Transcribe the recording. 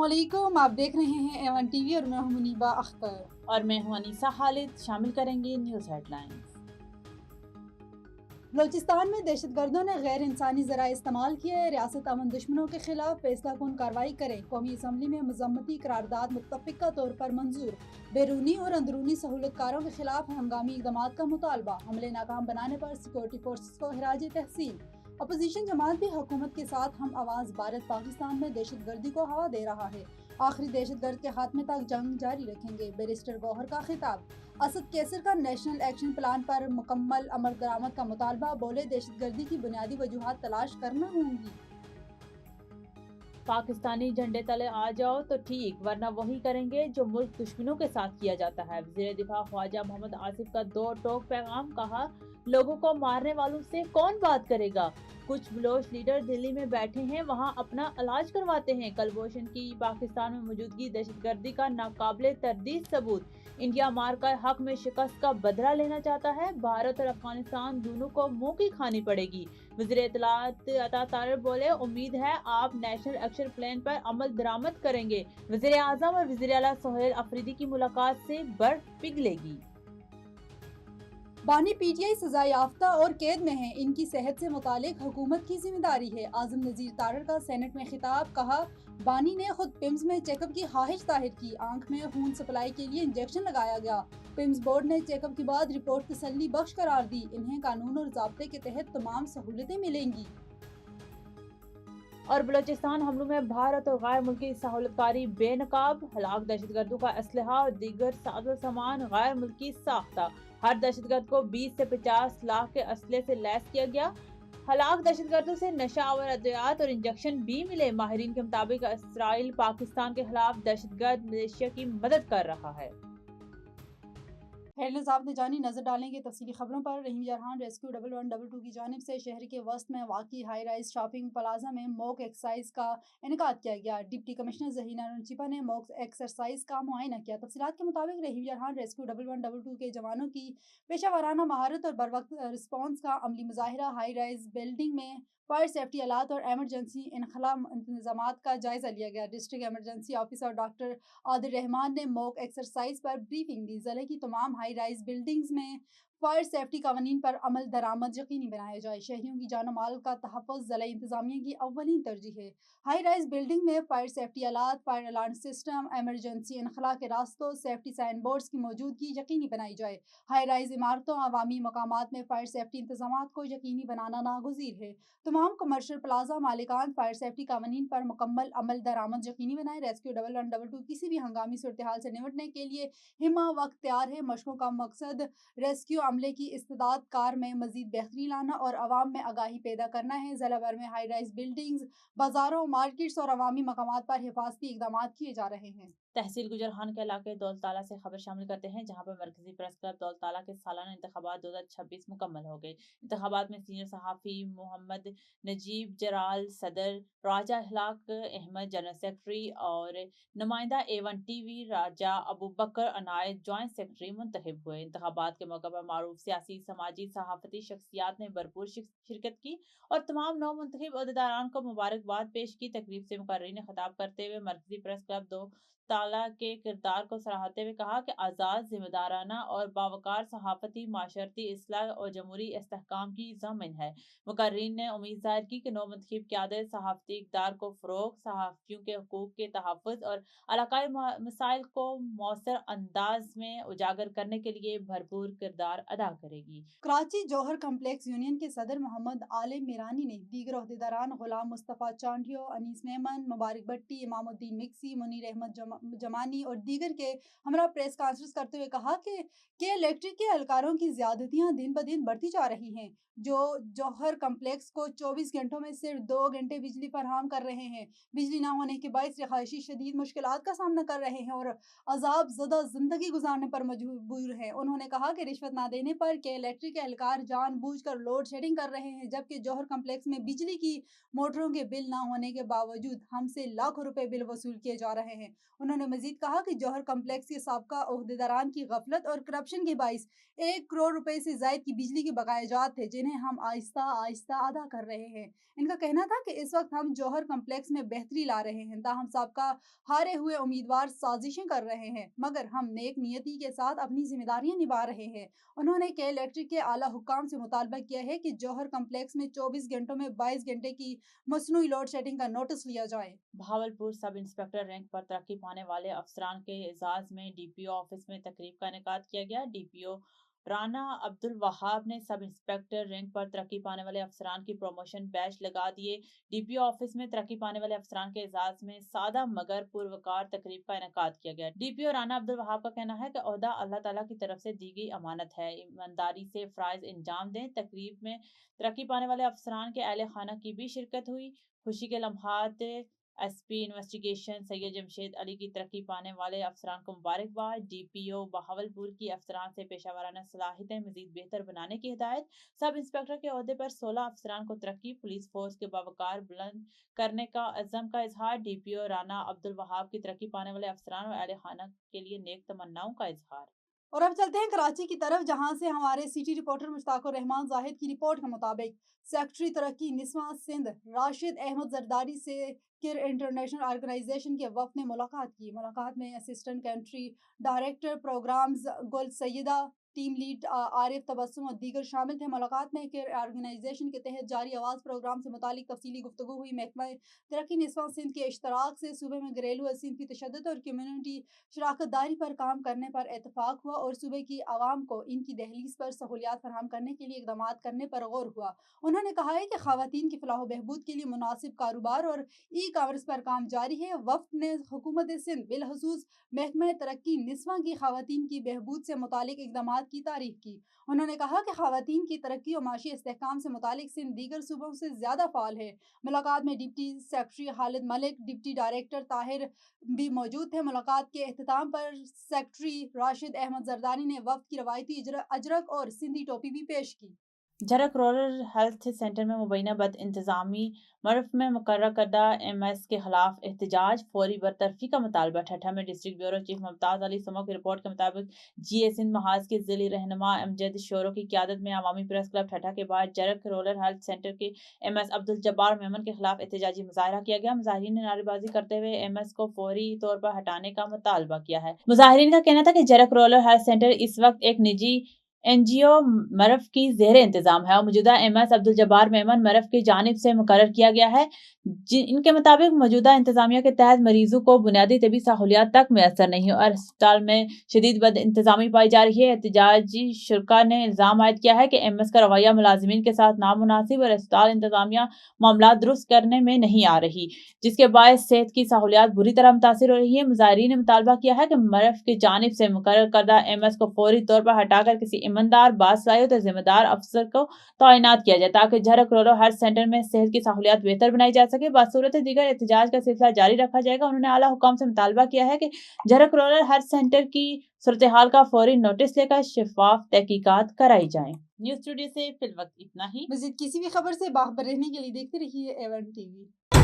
अस्सलामुअलैकुम, आप देख रहे हैं एवन टीवी और मैं हूं मुनीबा अख्तर। और मैं हूं अनीसा खालिद। शामिल करेंगे न्यूज़ हेडलाइंस। बलूचिस्तान में दहशतगर्दों ने गैर इंसानी ज़रा इस्तेमाल किया है। रियासत अमन दुश्मनों के खिलाफ फैसला कुन कार्रवाई करें। कौमी असम्बली में मजम्मती करारदाद मुत्तफ़िक़ा तौर पर मंजूर। बैरूनी और अंदरूनी सहूलतकारों के खिलाफ हंगामी इक़दामात का मुतालबा। हमले नाकाम बनाने पर सिक्योरिटी फोर्सेस को खराज तहसीन। अपोजिशन जमात भी हुकूमत के साथ हम आवाज़ भारत पाकिस्तान में दहशतगर्दी को हवा दे रहा है। आखिरी दहशतगर्द के खात्मे तक जंग जारी रखेंगे। बैरिस्टर गौहर का खिताब। असद कैसर का नेशनल एक्शन प्लान पर मुकम्मल अमल दरामद का मुतालबा। बोले दहशतगर्दी की बुनियादी वजूहात तलाश करना होंगी। पाकिस्तानी झंडे तले आ जाओ तो ठीक, वरना वही करेंगे जो मुल्क दुश्मनों के साथ किया जाता है। वज़ीर दिफा ख्वाजा मोहम्मद आसिफ का दो टोक पैगाम। कहा, लोगों को मारने वालों से कौन बात करेगा। कुछ बलोच लीडर दिल्ली में बैठे हैं, वहां अपना इलाज करवाते हैं। कलभूषण की पाकिस्तान में मौजूदगी दहशतगर्दी का नाकाबिले तरदीद सबूत। इंडिया मार कर हक में शिकस्त का बदला लेना चाहता है। भारत और अफगानिस्तान दोनों को मुंह की खानी पड़ेगी। वज़ीर इत्तलात अता तारिब बोले, उम्मीद है आप नेशनल एक्शन प्लान पर अमल दरामद करेंगे। वज़ीर आज़म और वज़ीर आला सोहेल अफरीदी की मुलाकात से बर्फ पिघलेगी। बानी पीटीआई सजा याफ्ता और कैद में हैं, इनकी सेहत से मुतालिक हुकूमत की जिम्मेदारी है। आजम नजीर तारड़ का सेनेट में खिताब। कहा, बानी ने खुद पिम्स में चेकअप की ख्वाहिश जाहिर की। आंख में खून सप्लाई के लिए इंजेक्शन लगाया गया। पिम्स बोर्ड ने चेकअप के बाद रिपोर्ट तसल्ली बख्श करार दी। इन्हें कानून और ज़ाब्ते के तहत तमाम सहूलतें मिलेंगी। और बलूचिस्तान हमलों में भारत और गैर मुल्की सहूलतकारी बेनकाब। हलाक दहशतगर्दों का असलहा और दीगर साजो सामान गैर मुल्की साख्ता। हर दहशतगर्द को 20 से 50 लाख के असले से लैस किया गया। हलाक दहशतगर्दों से नशा और अद्वियात और इंजेक्शन भी मिले। माहिरीन के मुताबिक इसराइल पाकिस्तान के खिलाफ दहशतगर्द मिलिशिया की मदद कर रहा है। हेडलाइंस आपने जानी, नजर डालेंगे तफसीली खबरों पर। रहीम जरहान रेस्क्यू 1112 की जानिब से शहर के वस्त में वाक़ई हाई राइज शॉपिंग प्लाजा में मॉक एक्सरसाइज का इनेकाद किया गया। डिप्टी कमिश्नर जहीना नूरचिपा ने मॉक एक्सरसाइज का मुआयना किया। तफसीलात के मुताबिक रहीम जरहान रेस्क्यू 1112 के जवानों की पेशा वाराना महारत और बर वक्त रिस्पॉन्स का अमली मुजाहिरा हाई राइज बिल्डिंग में फायर सेफ्टी आलात और एमरजेंसी इनखला इंतजामात का जायजा लिया गया। District emergency officer doctor Adil Rahman ने मॉक एक्सरसाइज पर ब्रीफिंग दी। जिले की तमाम हाई राइज बिल्डिंग्स में फायर सेफ्टी कानून पर अमल दरामद यकीनी बनाया जाए। शहरियों की जान माल का तहफ़्फ़ुज़ ज़िला इंतजामिया की अव्वलीन तरजीह है। हाई राइज बिल्डिंग में फायर सेफ्टी आलात, फायर अलार्म सिस्टम, एमरजेंसी इनखला के रास्तों, सेफ्टी साइन बोर्ड्स की मौजूदगी यकीनी बनाई जाए। हाई राइज इमारतों, अवामी मकामात में फायर सेफ्टी इंतजामात को यकीनी बनाना नागुज़ीर है। तमाम कमर्शियल प्लाजा मालिकान फायर सेफ्टी कानून पर मुकम्मल अमल दरामद यकीनी बनाए। रेस्क्यू 1112 किसी भी हंगामी सूरत हाल से निपटने के लिए हिमा वक्त तैयार है। मशकों का मकसद रेस्क्यू अमले की इस्तेदाद कार में मजीद बेहतरी लाना और आवाम में आगाही पैदा करना है। जिला भर में हाई राइज बिल्डिंग्स, बाजारों, मार्केट्स और अवामी मकामात पर हिफाजती इकदाम किए जा रहे हैं। तहसील गुजरहान के इलाके दौलताला से खबर शामिल करते हैं, जहां पर मरकजी प्रेस क्लब दौलताला के सालाना इंतखाबात 2026 मुकम्मल हो गए। इंतखाबात में सीनियर सहाफ़ी मोहम्मद नजीब जराल सदर, राजा हलाक अहमद जनरल सेक्रेटरी और नुमाइंदा A1 TV राजा अबू बकर अनायत जॉइंट सेक्रेटरी मुंतखब हुए। इंतखाबात के मौके पर मारूफ सियासी, समाजी, सहाफती शख्सियात ने भरपूर शिरकत की और तमाम नौ मुंतखब अहदेदारान को मुबारकबाद पेश की। तकरीब से मुकर्रिरीन ने खिताब करते हुए मरकजी प्रेस क्लब दो ताला के किरदार को सराहते हुए कहा कि आज़ाद, जिम्मेदाराना और बावकार सहाफती माशरती इस्लाह और जमहूरी इस्तेहकाम की ज़मीन है। मुकर्रिरीन ने उम्मीद जाहिर की कि नौ मुंतखब क़यादत सहाफती इक़दार को फ़रोग़, सहाफ़ियों के हकूक़ के तहफ़्फ़ुज़ और इलाक़ाई मसाइल को मौसर अंदाज में उजागर करने के लिए भरपूर किरदार अदा करेगी। कराची जौहर कम्प्लेक्स यूनियन के सदर मोहम्मद आलिम मीरानी ने दीगर अहदेदारान गुलाम मुस्तफ़ा चांडियो, अनीस मेमन, मुबारक भट्टी, इमामुद्दीन मिक्सी, मुनीर अहमद जमानी और दीगर के हमरा प्रेस कॉन्फ्रेंस करते हुए कहा कि इलेक्ट्रिक के एहलकारों की ज्यादतियां दिन ब दिन बढ़ती जा रही हैं, जो जौहर कम्प्लेक्स को 24 घंटों में सिर्फ 2 घंटे बिजली फराहम कर रहे हैं। बिजली न होने के बायस रहायशी शदीद मुश्किलात का सामना कर रहे हैं और अजाब ज़दा जिंदगी गुजारने पर मजबूर हैं। उन्होंने कहा कि रिश्वत न देने पर के इलेक्ट्रिक के एहलकार जानबूझकर लोड शेडिंग कर रहे हैं, जबकि जौहर कम्प्लेक्स में बिजली की मोटरों के बिल न होने के बावजूद हमसे लाखों रुपए बिल वसूल किए जा रहे हैं। انہوں نے مزید کہا کہ جوہر کمپلیکس کے سابقہ عہدیداران کی غفلت اور کرپشن کے باعث 1 کروڑ روپے سے زائد کی بجلی کے بقایا جات تھے جنہیں ہم آہستہ آہستہ ادا کر رہے ہیں۔ ان کا کہنا تھا کہ اس وقت ہم جوہر کمپلیکس میں بہتری لا رہے ہیں، تاہم سابقہ ہارے ہوئے امیدوار سازشیں کر رہے ہیں، مگر ہم نیک نیتی کے ساتھ اپنی ذمہ داریاں نبھا رہے ہیں۔ انہوں نے کے الیکٹرک کے اعلیٰ حکام سے مطالبہ کیا ہے کہ جوہر کمپلیکس میں 24 گھنٹوں میں 22 گھنٹے کی مصنوعی لوڈ شیڈنگ کا نوٹس لیا جائے۔ بہاولپور سب انسپکٹر رینک پر ترقی پانے والے افسران کے اعزاز میں ڈی پی او آفس میں تقریب کا انعقاد کیا گیا۔ ڈی پی او رانا عبدالوہاب نے سب انسپکٹر رینک پر ترقی پانے والے افسران کی پروموشن بیچ لگا دیے۔ ڈی پی او آفس میں ترقی پانے والے افسران کے اعزاز میں سادہ مگر پروقار تقریب کا انعقاد کیا گیا۔ ڈی پی او رانا عبدالوہاب کا کہنا ہے کہ عہدہ اللہ تعالیٰ کی طرف سے دی گئی امانت ہے، ایمانداری سے فرائض انجام دیں۔ تقریب میں ترقی پانے والے افسران کے اہل خانہ کی بھی شرکت ہوئی۔ خوشی کے لمحات ایس پی انویسٹیگیشن سید جمشید علی کی ترقی پانے والے افسران کو مبارکباد۔ ڈی پی او بہاولپور کی افسران سے پیشہ ورانہ صلاحیتیں مزید بہتر بنانے کی ہدایت۔ سب انسپکٹر کے عہدے پر 16 افسران کو ترقی، پولیس فورس کے باوقار بلند کرنے کا عزم کا اظہار۔ ڈی پی او رانا عبدالوہاب کی ترقی پانے والے افسران اور اہل خانہ کے لیے نیک تمناؤں کا اظہار۔ اور اب چلتے ہیں کراچی کی طرف، جہاں سے ہمارے سٹی رپورٹر مشتاق الرحمان زاہد کی رپورٹ کے مطابق سیکرٹری ترقی نسواں سندھ راشد احمد زرداری سے کر انٹرنیشنل آرگنائزیشن کے وفد نے ملاقات کی۔ ملاقات میں اسسٹنٹ کنٹری ڈائریکٹر پروگرامز گل سیدہ، ٹیم لیڈ عارف تبسم اور دیگر شامل تھے۔ ملاقات میں کیئر آرگنائزیشن کے تحت جاری آواز پروگرام سے متعلق تفصیلی گفتگو ہوئی۔ محکمہ ترقی نسواں سندھ کے اشتراک سے صوبے میں گھریلو صنفی تشدد اور کمیونٹی شراکت داری پر کام کرنے پر اتفاق ہوا اور صوبے کی عوام کو ان کی دہلیز پر سہولیات فراہم کرنے کے لیے اقدامات کرنے پر غور ہوا۔ انہوں نے کہا ہے کہ خواتین کی فلاح و بہبود کے لیے مناسب کاروبار اور ای کامرس پر کام جاری ہے۔ وفد نے حکومت سندھ بالخصوص محکمہ ترقی نسواں کی خواتین کی بہبود سے متعلق اقدامات کی تعریف کی۔ انہوں نے کہا کہ خواتین کی ترقی اور معاشی استحکام سے متعلق سندھ دیگر صوبوں سے زیادہ فعال ہے۔ ملاقات میں ڈپٹی سیکرٹری خالد ملک، ڈپٹی ڈائریکٹر طاہر بھی موجود تھے۔ ملاقات کے اختتام پر سیکرٹری راشد احمد زرداری نے وفد کی روایتی اجرک اور سندھی ٹوپی بھی پیش کی۔ جھرک رورل ہیلتھ سینٹر میں مبینہ بد انتظامی مرف میں مقررہ کردہ ایم ایس کے خلاف احتجاج، فوری برطرفی کا مطالبہ۔ ٹھٹھہ میں ڈسٹرکٹ بیورو چیف ممتاز علی سمو کی رپورٹ کے مطابق جی اے سندھ محاذ کے ضلعی رہنما امجد شورو کی قیادت میں عوامی پریس کلب ٹھٹھہ کے بعد جھرک رورل ہیلتھ سینٹر کے ایم ایس عبدالجبار میمن کے خلاف احتجاجی مظاہرہ کیا گیا۔ مظاہرین نے نعرے بازی کرتے ہوئے ایم ایس کو فوری طور پر ہٹانے کا مطالبہ کیا ہے۔ مظاہرین کا کہنا تھا کہ جھرک رورل ہیلتھ سینٹر اس وقت ایک نجی این جی او مرف کی زیر انتظام ہے اور موجودہ ایم ایس عبدالجبار میمن مرف کی جانب سے مقرر کیا گیا ہے۔ ان کے مطابق موجودہ انتظامیہ کے تحت مریضوں کو بنیادی طبی سہولیات تک میسر نہیں اور اسپتال میں شدید بد انتظامی پائی جا رہی ہے۔ احتجاجی شرکا نے الزام عائد کیا ہے کہ ایم ایس کا رویہ ملازمین کے ساتھ نامناسب اور اسپتال انتظامیہ معاملات درست کرنے میں نہیں آ رہی، جس کے باعث صحت کی سہولیات بری طرح متاثر ہو رہی ہیں۔ مظاہرین نے مطالبہ کیا ہے کہ مرف کی جانب سے مقرر کردہ ایم ایس کو فوری طور پر ہٹا کر کسی ایماندار، باصلاحیت اور ذمہ دار افسر کو تعینات کیا جائے تاکہ جھرک رورل ہیلتھ سینٹر میں صحت کی سہولیات بہتر بنائی جا سکے۔ بصورت دیگر احتجاج کا سلسلہ جاری رکھا جائے گا۔ انہوں نے اعلیٰ حکام سے مطالبہ کیا ہے کہ جھرک رورل ہیلتھ سینٹر کی صورتحال کا فوری نوٹس لے کر شفاف تحقیقات کرائی جائیں۔ نیوز اسٹوڈیو سے فی الوقت اتنا ہی۔ مزید کسی بھی خبر سے باخبر رہنے کے لیے دیکھتے رہیے A1 TV۔